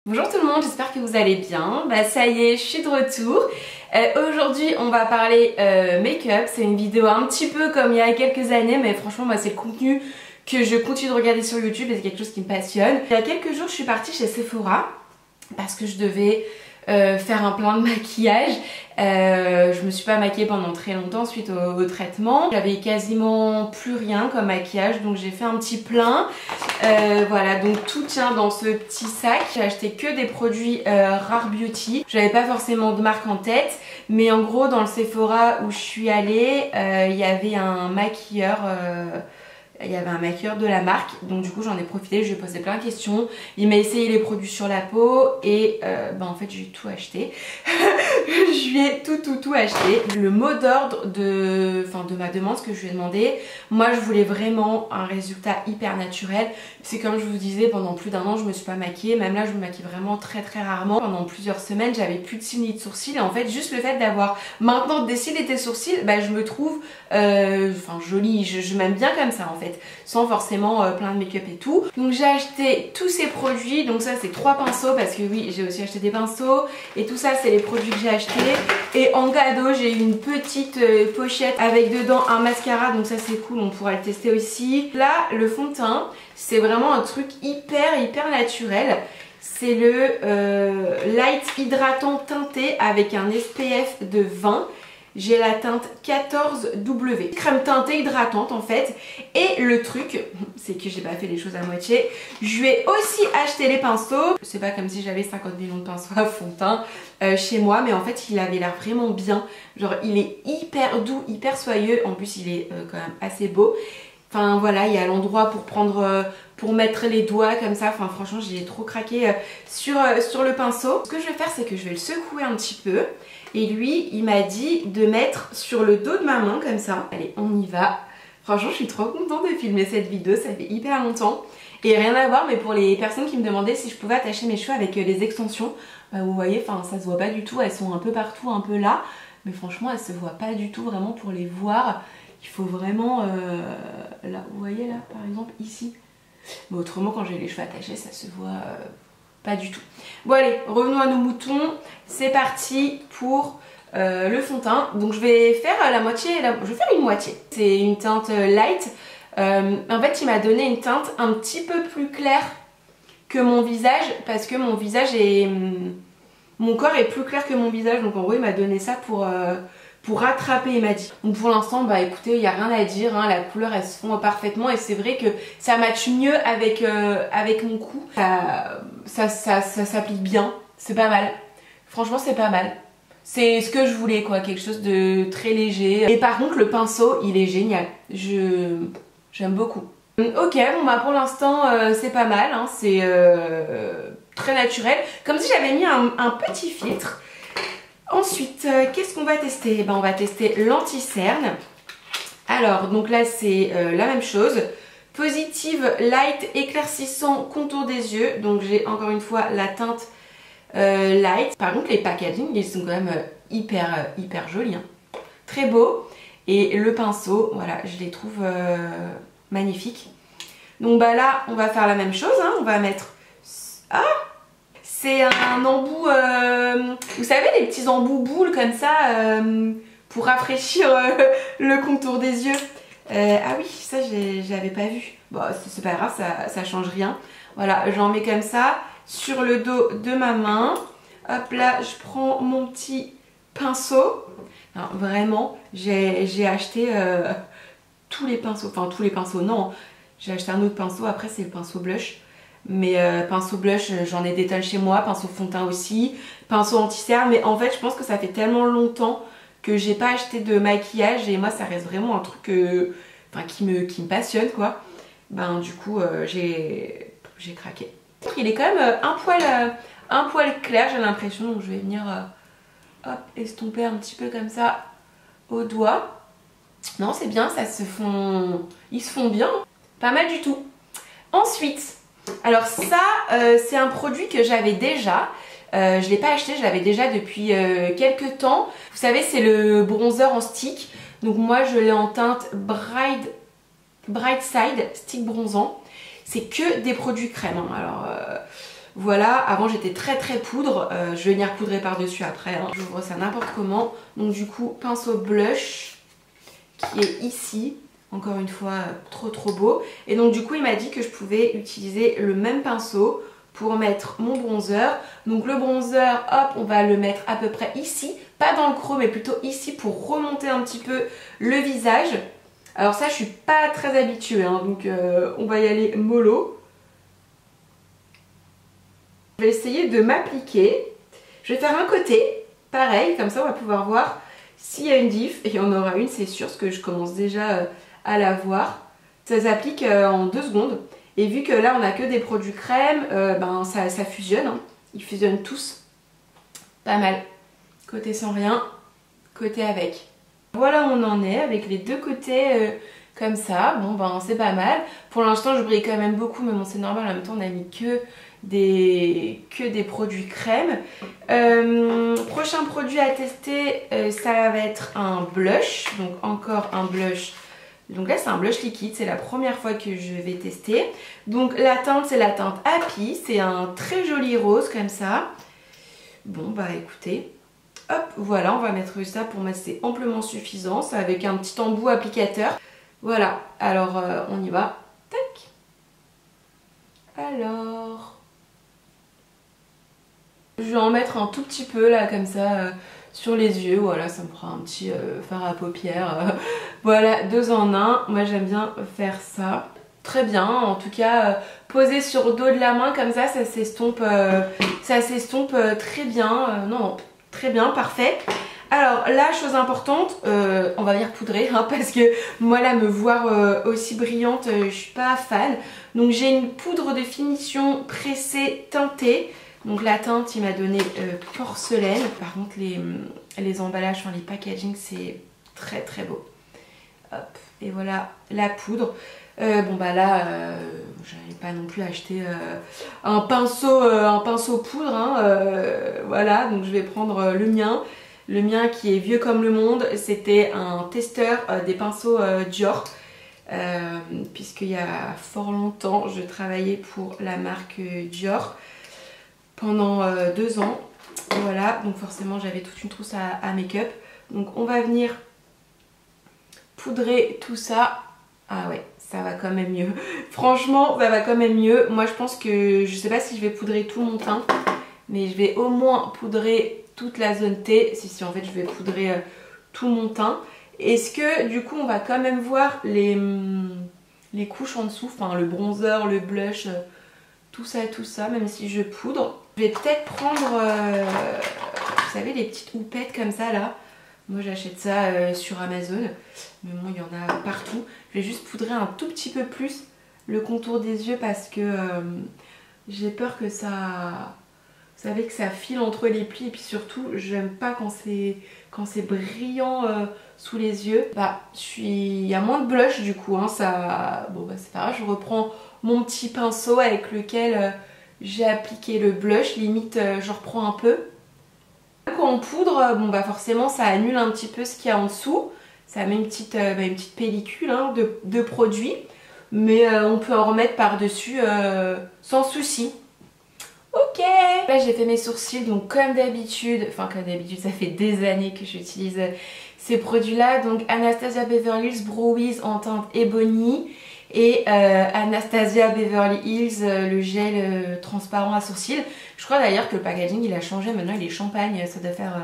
Bonjour tout le monde, j'espère que vous allez bien. Ça y est, je suis de retour. Aujourd'hui on va parler make-up. C'est une vidéo un petit peu comme il y a quelques années, mais franchement moi c'est le contenu que je continue de regarder sur YouTube et c'est quelque chose qui me passionne. Il y a quelques jours je suis partie chez Sephora parce que je devais faire un plein de maquillage. Je me suis pas maquillée pendant très longtemps suite au traitement. J'avais quasiment plus rien comme maquillage, donc j'ai fait un petit plein. Voilà, donc tout tient dans ce petit sac. J'ai acheté que des produits Rare Beauty. J'avais pas forcément de marque en tête, mais en gros dans le Sephora où je suis allée, il y avait un maquilleur. Il y avait un maquilleur de la marque, donc du coup j'en ai profité, je lui ai posé plein de questions. Il m'a essayé les produits sur la peau et en fait j'ai tout acheté. Je lui ai tout acheté. Le mot d'ordre de ma demande, ce que je lui ai demandé, moi je voulais vraiment un résultat hyper naturel. C'est comme je vous disais, pendant plus d'un an je me suis pas maquillée, même là je me maquille vraiment très rarement. Pendant plusieurs semaines j'avais plus de cils ni de sourcils et en fait juste le fait d'avoir maintenant des cils et des sourcils, je me trouve jolie, je m'aime bien comme ça en fait, sans forcément plein de make-up et tout. Donc j'ai acheté tous ces produits, donc ça c'est 3 pinceaux parce que oui j'ai aussi acheté des pinceaux et tout ça c'est les produits que j'ai achetés. Et en cadeau j'ai eu une petite pochette avec dedans un mascara, donc ça c'est cool, on pourra le tester aussi. Là le fond de teint c'est vraiment un truc hyper naturel. C'est le Light Hydratant Teinté avec un SPF de 20. J'ai la teinte 14W. Crème teintée hydratante en fait. Et le truc, c'est que j'ai pas fait les choses à moitié. Je lui ai aussi acheté les pinceaux. C'est pas comme si j'avais 50 millions de pinceaux à fond de teint chez moi. Mais en fait il avait l'air vraiment bien. Genre il est hyper doux, hyper soyeux. En plus il est quand même assez beau. Enfin voilà, il y a l'endroit pour prendre, pour mettre les doigts comme ça. Enfin franchement j'ai trop craqué sur le pinceau. Ce que je vais faire c'est que je vais le secouer un petit peu. Et lui il m'a dit de mettre sur le dos de ma main comme ça. Allez on y va. Franchement je suis trop contente de filmer cette vidéo, ça fait hyper longtemps. Et rien à voir, mais pour les personnes qui me demandaient si je pouvais attacher mes cheveux avec les extensions, vous voyez, enfin ça se voit pas du tout, elles sont un peu partout, un peu là. Mais franchement elles se voient pas du tout, vraiment pour les voir. Il faut vraiment, là, vous voyez là par exemple ici. Mais autrement quand j'ai les cheveux attachés ça se voit pas du tout. Bon allez, revenons à nos moutons. C'est parti pour le fond de teint. Donc je vais faire la moitié, je vais faire une moitié. C'est une teinte light. En fait il m'a donné une teinte un petit peu plus claire que mon visage. Parce que mon visage est... mon corps est plus clair que mon visage. Donc en gros il m'a donné ça pour rattraper, il m'a dit. Donc pour l'instant écoutez il n'y a rien à dire, hein, la couleur elle se fond parfaitement et c'est vrai que ça matche mieux avec mon cou. Ça s'applique bien, c'est pas mal. Franchement c'est pas mal. C'est ce que je voulais quoi, quelque chose de très léger. Et par contre le pinceau il est génial, j'aime beaucoup. Ok bon pour l'instant c'est pas mal, hein, c'est très naturel. Comme si j'avais mis un petit filtre. Ensuite, qu'est-ce qu'on va tester? On va tester l'anti-cerne. Alors, donc là, c'est la même chose. Positive Light éclaircissant contour des yeux. Donc, j'ai encore une fois la teinte light. Par contre, les packaging, ils sont quand même hyper jolis. Hein. Très beau. Et le pinceau, voilà, je les trouve magnifiques. Donc, là, on va faire la même chose. Hein. On va mettre... Ah! C'est un embout, vous savez les petits embouts boules comme ça pour rafraîchir le contour des yeux. Ah oui, ça je l'avais pas vu. Bon c'est pas grave, ça change rien. Voilà, j'en mets comme ça sur le dos de ma main. Hop là, je prends mon petit pinceau. Alors, vraiment, j'ai acheté tous les pinceaux, enfin tous les pinceaux, non. J'ai acheté un autre pinceau, après c'est le pinceau blush. Mais pinceau blush j'en ai des tonnes chez moi, pinceau fond de teint aussi, pinceau anti-cerne. Mais en fait je pense que ça fait tellement longtemps que j'ai pas acheté de maquillage et moi ça reste vraiment un truc qui me passionne quoi. Du coup j'ai craqué. Il est quand même un poil clair j'ai l'impression, donc je vais venir hop, estomper un petit peu comme ça au doigt. Non c'est bien, ça se fond, ils se font bien, pas mal du tout. Ensuite alors ça c'est un produit que j'avais déjà, je ne l'ai pas acheté, je l'avais déjà depuis quelques temps. Vous savez c'est le bronzer en stick, donc moi je l'ai en teinte Bright Side Stick Bronzant. C'est que des produits crème, hein. Alors Voilà, avant j'étais très poudre, je vais venir poudrer par dessus après, hein. J'ouvre ça n'importe comment. Donc du coup pinceau blush qui est ici, encore une fois trop beau. Et donc du coup il m'a dit que je pouvais utiliser le même pinceau pour mettre mon bronzer. Donc le bronzer, hop, on va le mettre à peu près ici, pas dans le creux mais plutôt ici pour remonter un petit peu le visage. Alors ça je suis pas très habituée, hein, donc on va y aller mollo. Je vais essayer de m'appliquer. Je vais faire un côté, pareil, comme ça on va pouvoir voir s'il y a une diff. Et il y en aura une, c'est sûr, parce que je commence déjà à la voir. Ça s'applique en 2 secondes. Et vu que là on a que des produits crème, ben ça fusionne, hein. Ils fusionnent tous. Pas mal. Côté sans rien, côté avec. Voilà où on en est avec les 2 côtés comme ça. Bon ben c'est pas mal. Pour l'instant je brille quand même beaucoup, mais bon c'est normal, en même temps on a mis que des produits crème. Prochain produit à tester, ça va être un blush. Donc encore un blush. Donc là c'est un blush liquide, c'est la première fois que je vais tester. Donc la teinte c'est la teinte Happy, c'est un très joli rose comme ça. Bon bah écoutez, hop voilà, on va mettre ça pour moi, c'est amplement suffisant. C'est avec un petit embout applicateur. Voilà, alors on y va. Tac. Alors... je vais en mettre un tout petit peu là comme ça sur les yeux, voilà, ça me prend un petit fard à paupières. Voilà, 2 en 1, moi j'aime bien faire ça. Très bien, en tout cas posé sur le dos de la main comme ça s'estompe très bien. Non, très bien, parfait. Alors la chose importante, on va venir poudrer hein, parce que moi là me voir aussi brillante, je suis pas fan. Donc j'ai une poudre de finition pressée teintée. Donc la teinte il m'a donné porcelaine. Par contre les emballages, enfin les packaging c'est très beau. Hop, et voilà la poudre. Bon bah là j'allais pas non plus acheter un pinceau poudre hein, voilà, donc je vais prendre le mien qui est vieux comme le monde. C'était un testeur des pinceaux Dior, puisqu'il y a fort longtemps je travaillais pour la marque Dior pendant 2 ans. Voilà, donc forcément j'avais toute une trousse à make-up. Donc on va venir poudrer tout ça. Ah ouais, ça va quand même mieux. Franchement, ça va quand même mieux. Moi je pense que, je sais pas si je vais poudrer tout mon teint, mais je vais au moins poudrer toute la zone T. Si en fait je vais poudrer tout mon teint. Est-ce que du coup on va quand même voir les couches en dessous, enfin le bronzer, le blush, tout ça, même si je poudre. Je vais peut-être prendre, vous savez, les petites houppettes comme ça là. Moi j'achète ça sur Amazon, mais bon il y en a partout. Je vais juste poudrer un tout petit peu plus le contour des yeux parce que j'ai peur que ça... Vous savez que ça file entre les plis, et puis surtout j'aime pas quand c'est brillant sous les yeux. Bah il y a moins de blush du coup, hein, ça... Bon bah c'est pas grave, je reprends mon petit pinceau avec lequel j'ai appliqué le blush, limite je reprends un peu. Quand on poudre, bon bah forcément ça annule un petit peu ce qu'il y a en dessous. Ça met une petite pellicule hein, de produit, mais on peut en remettre par-dessus sans souci. Ok, là j'ai fait mes sourcils, donc comme d'habitude, ça fait des années que j'utilise ces produits là. Donc Anastasia Beverly Hills Brow Wiz en teinte Ebony et Anastasia Beverly Hills le gel transparent à sourcils. Je crois d'ailleurs que le packaging il a changé, maintenant il est champagne, ça doit faire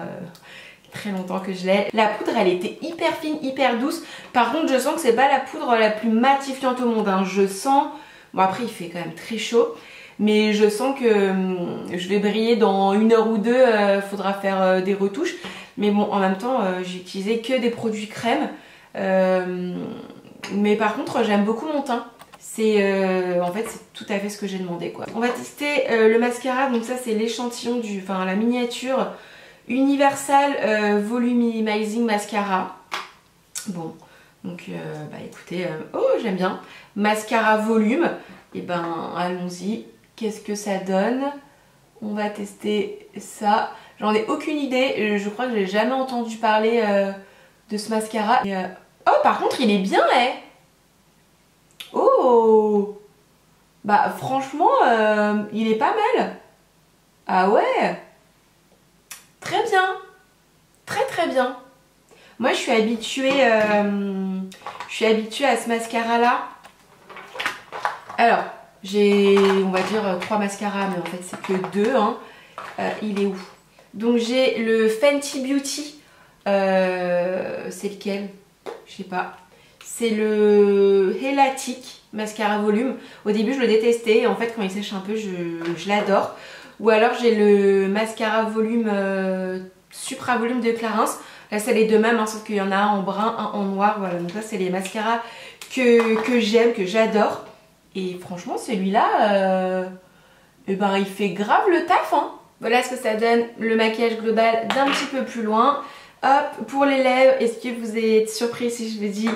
très longtemps que je l'ai. La poudre elle était hyper fine, hyper douce. Par contre je sens que c'est pas la poudre la plus matifiante au monde hein. Je sens, bon après il fait quand même très chaud, mais je sens que je vais briller dans 1 heure ou 2, faudra faire des retouches. Mais bon en même temps j'ai utilisé que des produits crème. Mais par contre j'aime beaucoup mon teint. C'est en fait c'est tout à fait ce que j'ai demandé quoi. On va tester le mascara, donc ça c'est l'échantillon la miniature Universal Volumizing Mascara. Bon donc bah écoutez, oh j'aime bien. Mascara volume, et ben allons-y. Qu'est-ce que ça donne? On va tester ça. J'en ai aucune idée, je crois que j'ai jamais entendu parler de ce mascara. Oh par contre il est bien Oh Bah franchement, il est pas mal. Ah ouais, très bien, très bien. Moi je suis habituée à ce mascara là. Alors j'ai on va dire 3 mascaras, mais en fait c'est que 2 hein. Il est où? Donc j'ai le Fenty Beauty, c'est lequel? Je sais pas. C'est le Helatic mascara volume. Au début je le détestais et en fait quand il sèche un peu je l'adore. Ou alors j'ai le mascara volume Supra Volume de Clarins. Là c'est les deux mêmes hein, sauf qu'il y en a un en brun, un en noir. Voilà, donc ça c'est les mascaras que j'aime, que j'adore. Et franchement celui-là, eh ben, il fait grave le taf hein. Voilà ce que ça donne le maquillage global d'un petit peu plus loin. Hop, pour les lèvres, est-ce que vous êtes surpris si je vous dis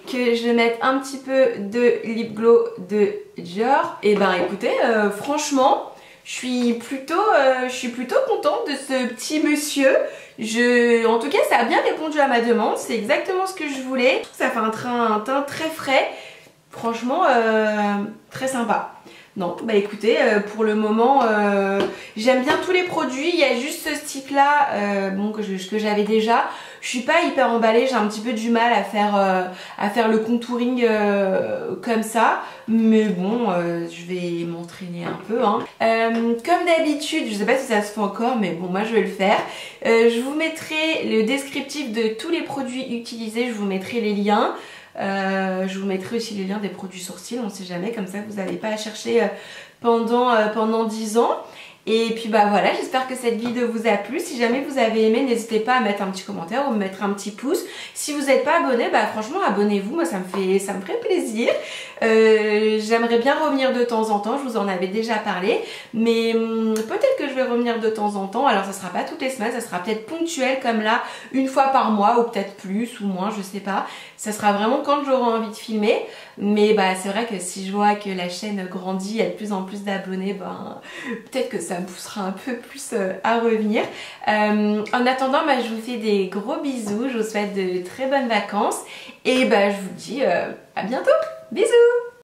que je vais mettre un petit peu de lip glow de Dior? Et ben écoutez, franchement, je suis plutôt contente de ce petit monsieur. En tout cas, ça a bien répondu à ma demande. C'est exactement ce que je voulais. Ça fait un teint très frais. Franchement, très sympa. Non, bah écoutez, pour le moment, j'aime bien tous les produits. Il y a juste ce stick là, bon, que j'avais déjà. Je suis pas hyper emballée, j'ai un petit peu du mal à faire le contouring comme ça. Mais bon, je vais m'entraîner un peu. Hein. Comme d'habitude, je sais pas si ça se fait encore, mais bon, moi je vais le faire. Je vous mettrai le descriptif de tous les produits utilisés, je vous mettrai les liens. Je vous mettrai aussi les liens des produits sourcils, on sait jamais, comme ça vous n'avez pas à chercher pendant 10 ans. Et puis bah voilà, j'espère que cette vidéo vous a plu. Si jamais vous avez aimé, n'hésitez pas à mettre un petit commentaire ou me mettre un petit pouce. Si vous n'êtes pas abonné, bah franchement abonnez-vous, moi ça me ferait plaisir. J'aimerais bien revenir de temps en temps, je vous en avais déjà parlé, mais peut-être que je vais revenir de temps en temps. Alors ça sera pas toutes les semaines, ça sera peut-être ponctuel comme là, une fois par mois ou peut-être plus ou moins, je sais pas. Ça sera vraiment quand j'aurai envie de filmer. Mais bah c'est vrai que si je vois que la chaîne grandit, il y a de plus en plus d'abonnés, ben peut-être que ça me poussera un peu plus à revenir. En attendant, bah, je vous fais des gros bisous, je vous souhaite de très bonnes vacances et bah je vous dis à bientôt. Bisous!